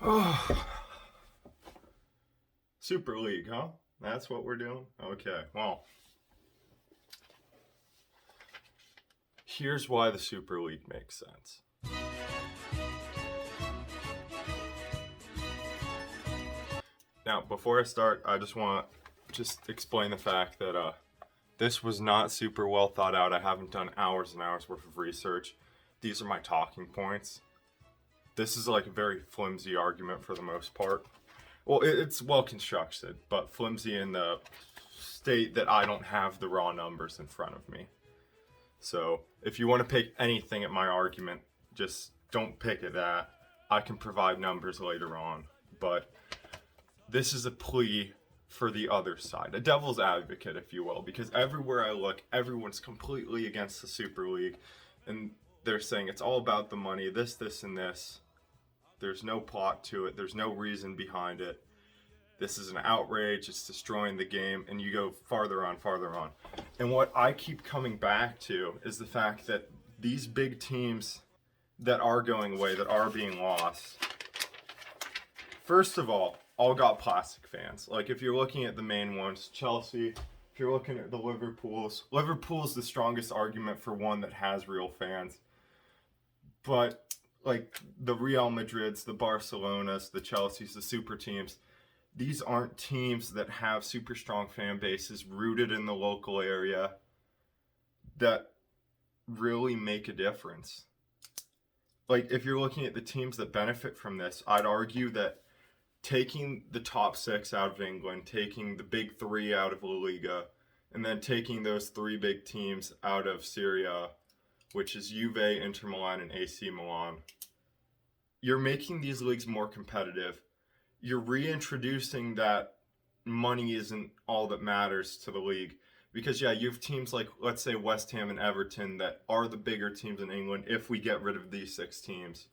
Oh, Super League, huh? That's what we're doing? Okay, well, here's why the Super League makes sense. Now, before I start, I just want to explain the fact that this was not super well thought out. I haven't done hours and hours worth of research. These are my talking points. This is like a very flimsy argument for the most part. Well, it's well constructed, but flimsy in the state that I don't have the raw numbers in front of me. So if you want to pick anything at my argument, just don't pick at that. I can provide numbers later on, but this is a plea for the other side, a devil's advocate, if you will, because everywhere I look, everyone's completely against the Super League, and they're saying it's all about the money, this, and this. There's no plot to it, there's no reason behind it. This is an outrage, it's destroying the game, and you go farther on, farther on. And what I keep coming back to is the fact that these big teams that are going away, that are being lost, first of all got plastic fans. Like if you're looking at the main ones, Chelsea, if you're looking at the Liverpool's the strongest argument for one that has real fans. But like the Real Madrids, the Barcelonas, the Chelseas, the super teams, these aren't teams that have super strong fan bases rooted in the local area that really make a difference. Like if you're looking at the teams that benefit from this, I'd argue that taking the top six out of England, taking the big three out of La Liga, and then taking those three big teams out of Serie A, which is Juve, Inter Milan, and AC Milan, you're making these leagues more competitive. You're reintroducing that money isn't all that matters to the league. Because, yeah, you have teams like, let's say, West Ham and Everton that are the bigger teams in England if we get rid of these six teams.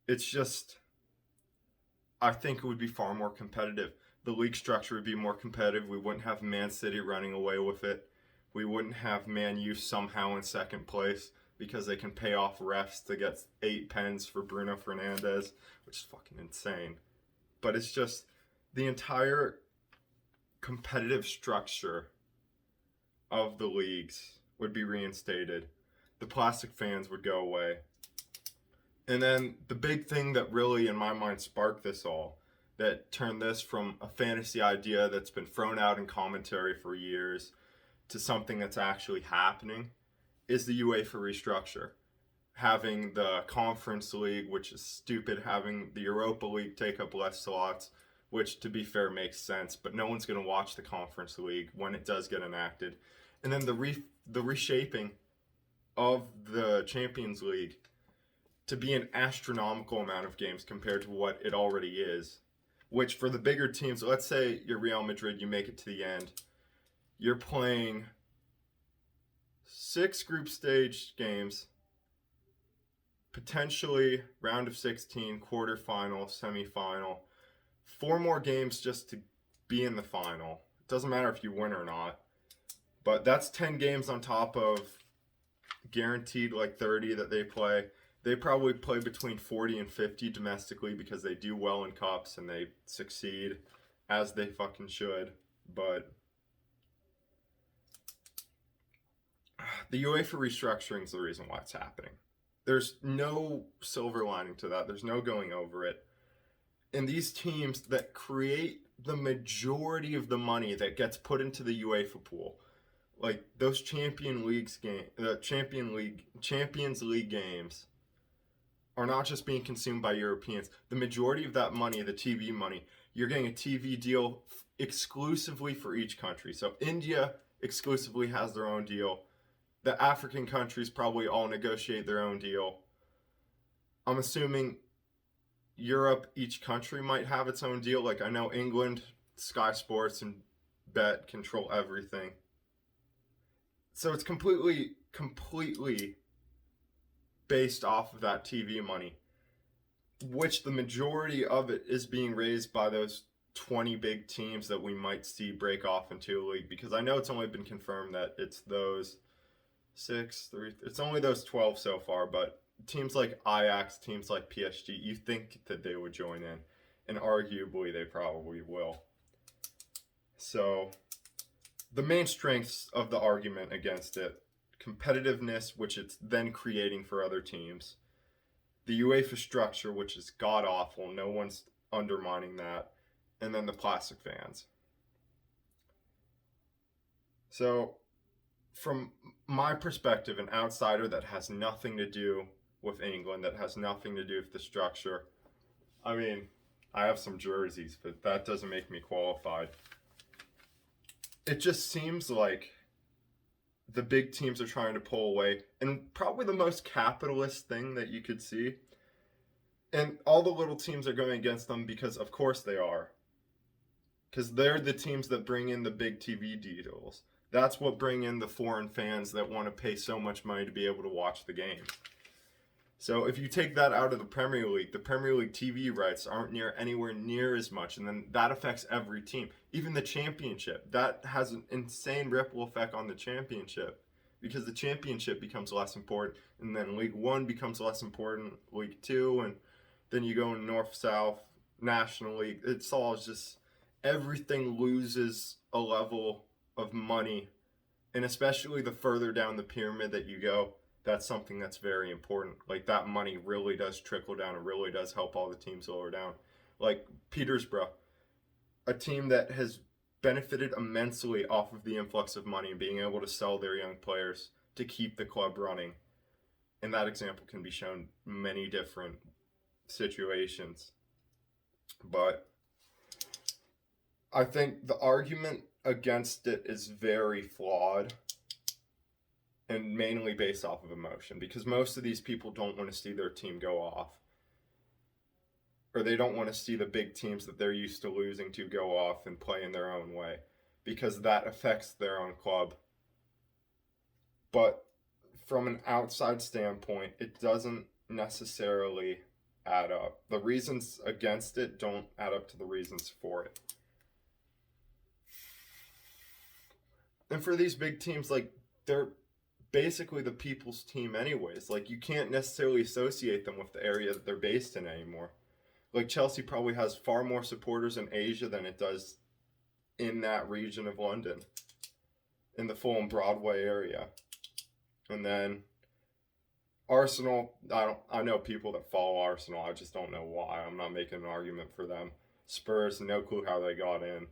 It's just, I think it would be far more competitive. The league structure would be more competitive. We wouldn't have Man City running away with it. We wouldn't have Man U somehow in second place because they can pay off refs to get 8 pens for Bruno Fernandes, which is fucking insane. But it's just the entire competitive structure of the leagues would be reinstated. The plastic fans would go away. And then the big thing that really, in my mind, sparked this all, that turned this from a fantasy idea that's been thrown out in commentary for years to something that's actually happening, is the UEFA restructure. Having the Conference League, which is stupid, having the Europa League take up less slots, which to be fair makes sense, but no one's going to watch the Conference League when it does get enacted. And then the reshaping of the Champions League to be an astronomical amount of games compared to what it already is, which for the bigger teams, let's say you're Real Madrid, you make it to the end, you're playing 6 group stage games, potentially round of 16, quarterfinal, semifinal, 4 more games just to be in the final. It doesn't matter if you win or not, but that's 10 games on top of guaranteed like 30 that they play. They probably play between 40 and 50 domestically because they do well in cups and they succeed as they fucking should. But the UEFA restructuring is the reason why it's happening. There's no silver lining to that. There's no going over it. And these teams that create the majority of the money that gets put into the UEFA pool, like those Champions League games, are not just being consumed by Europeans. The majority of that money, the TV money, you're getting a TV deal exclusively for each country. So India exclusively has their own deal. The African countries probably all negotiate their own deal. I'm assuming Europe, each country might have its own deal. Like I know England, Sky Sports and Bet control everything. So it's completely based off of that TV money, which the majority of it is being raised by those 20 big teams that we might see break off into a league. Because I know it's only been confirmed that it's those it's only those 12 so far, but teams like Ajax, teams like PSG, you think that they would join in, and arguably they probably will. So the main strengths of the argument against it: competitiveness, which it's then creating for other teams; the UEFA structure, which is god awful, no one's undermining that; and then the plastic fans. So from my perspective, an outsider that has nothing to do with England, that has nothing to do with the structure, I mean, I have some jerseys, but that doesn't make me qualified. It just seems like the big teams are trying to pull away, and probably the most capitalist thing that you could see. And all the little teams are going against them because, of course, they are. Because they're the teams that bring in the big TV deals. That's what bring in the foreign fans that want to pay so much money to be able to watch the game. So if you take that out of the Premier League TV rights aren't anywhere near as much, and then that affects every team. Even the Championship, that has an insane ripple effect on the Championship, because the Championship becomes less important, and then League One becomes less important, League Two, and then you go North-South, National League. It's all just, everything loses a level of money, and especially the further down the pyramid that you go, that's something that's very important. Like, that money really does trickle down and really does help all the teams lower down. Like Peterborough, a team that has benefited immensely off of the influx of money and being able to sell their young players to keep the club running. And that example can be shown many different situations. But I think the argument against it is very flawed, and mainly based off of emotion, because most of these people don't want to see their team go off, or they don't want to see the big teams that they're used to losing to go off and play in their own way, because that affects their own club. But from an outside standpoint, it doesn't necessarily add up. The reasons against it don't add up to the reasons for it. And for these big teams, like, they're basically the people's team anyways. Like, you can't necessarily associate them with the area that they're based in anymore. Like, Chelsea probably has far more supporters in Asia than it does in that region of London, in the Fulham Broadway area. And then Arsenal, I know people that follow Arsenal, I just don't know why. I'm not making an argument for them. Spurs, no clue how they got in.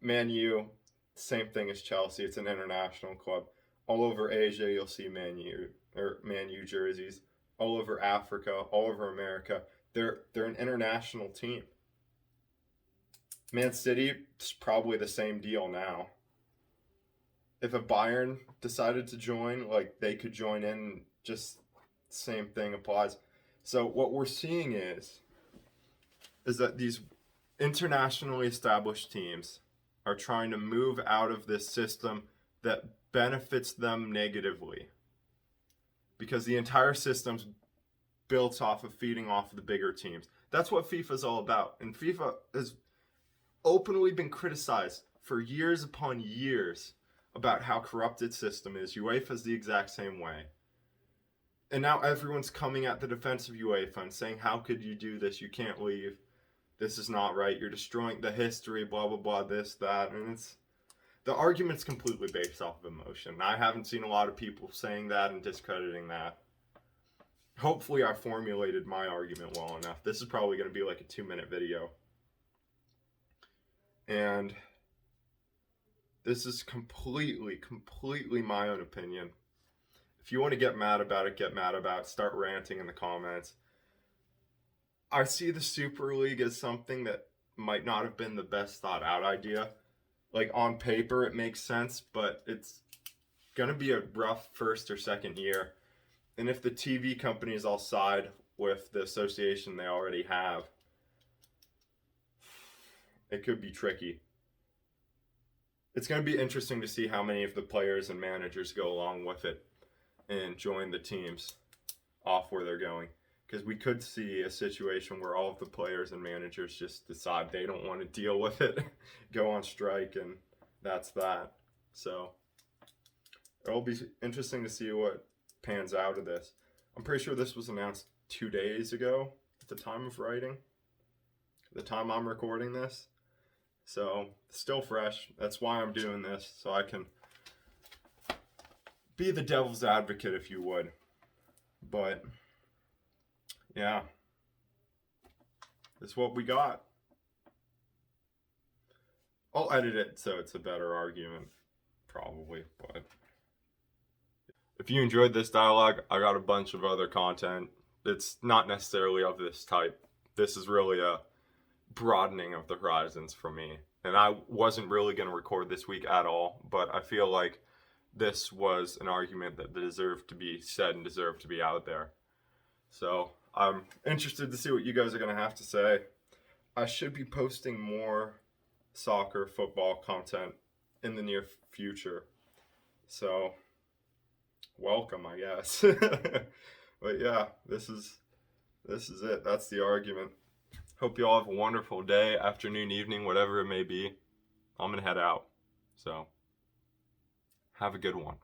Man U, same thing as Chelsea. It's an international club. All over Asia, you'll see Man U jerseys. All over Africa, all over America. They're an international team. Man City, it's probably the same deal now. If a Bayern decided to join, like, they could join in, just same thing applies. So what we're seeing is that these internationally established teams are trying to move out of this system that benefits them negatively, because the entire system's built off of feeding off of the bigger teams. That's what FIFA's all about. And FIFA has openly been criticized for years upon years about how corrupt its system is. UEFA's the exact same way. And now everyone's coming at the defense of UEFA and saying, how could you do this? You can't leave. This is not right. You're destroying the history, blah, blah, blah, this, that. And the argument's completely based off of emotion. I haven't seen a lot of people saying that and discrediting that. Hopefully I formulated my argument well enough. This is probably going to be like a 2-minute video. And this is completely my own opinion. If you want to get mad about it, get mad about it. Start ranting in the comments. I see the Super League as something that might not have been the best thought out idea. Like, on paper, it makes sense, but it's going to be a rough first or second year. And if the TV companies all side with the association they already have, it could be tricky. It's going to be interesting to see how many of the players and managers go along with it and join the teams off where they're going. Because we could see a situation where all of the players and managers just decide they don't want to deal with it, go on strike, and that's that. So it'll be interesting to see what pans out of this. I'm pretty sure this was announced 2 days ago at the time of writing, the time I'm recording this. So, still fresh. That's why I'm doing this, so I can be the devil's advocate, if you would. But, yeah. This is what we got. I'll edit it so it's a better argument, probably, but if you enjoyed this dialogue, I got a bunch of other content. It's not necessarily of this type. This is really a broadening of the horizons for me. And I wasn't really going to record this week at all, but I feel like this was an argument that deserved to be said and deserved to be out there. So I'm interested to see what you guys are going to have to say. I should be posting more soccer, football content in the near future. So welcome, I guess. But yeah, this is it. That's the argument. Hope you all have a wonderful day, afternoon, evening, whatever it may be. I'm gonna head out. So have a good one.